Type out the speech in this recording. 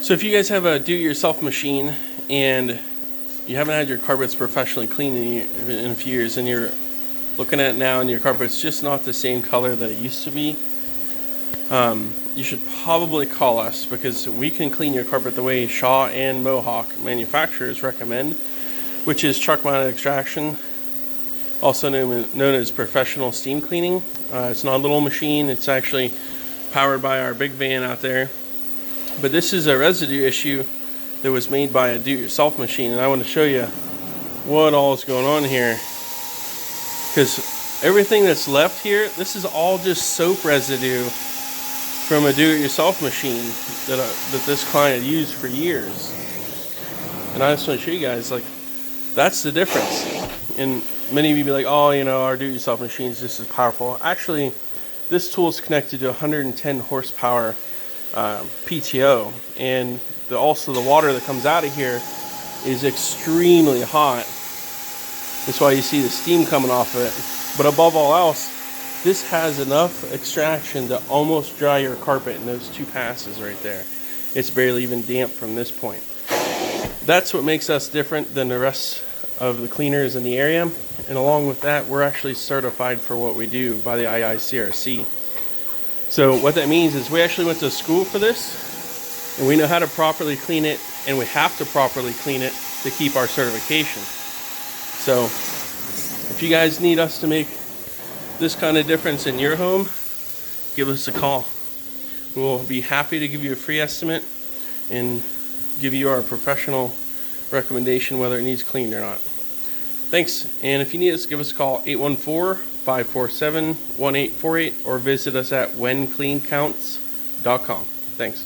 So if you guys have a do-it-yourself machine and you haven't had your carpets professionally cleaned in a few years, and you're looking at it now and your carpet's just not the same color that it used to be, you should probably call us, because we can clean your carpet the way Shaw and Mohawk manufacturers recommend, which is truck mounted extraction, also known as professional steam cleaning. It's not a little machine, it's actually powered by our big van out there. But this is a residue issue that was made by a do-it-yourself machine, and I want to show you what all is going on here, because everything that's left here, this is all just soap residue from a do-it-yourself machine that this client used for years. And I just want to show you guys, like, that's the difference. And many of you be like, oh, you know, our do-it-yourself machine is just as powerful. Actually, this tool is connected to 110 horsepower PTO, and also the water that comes out of here is extremely hot. That's why you see the steam coming off of it. But above all else, this has enough extraction to almost dry your carpet in those 2 passes right there. It's barely even damp from this point. That's what makes us different than the rest of the cleaners in the area. And along with that, we're actually certified for what we do by the IICRC. So what that means is we actually went to school for this, and we know how to properly clean it, and we have to properly clean it to keep our certification. So if you guys need us to make this kind of difference in your home, give us a call. We'll be happy to give you a free estimate and give you our professional recommendation whether it needs cleaned or not. Thanks, and if you need us, give us a call, 814-547-1848, or visit us at whencleancounts.com. Thanks.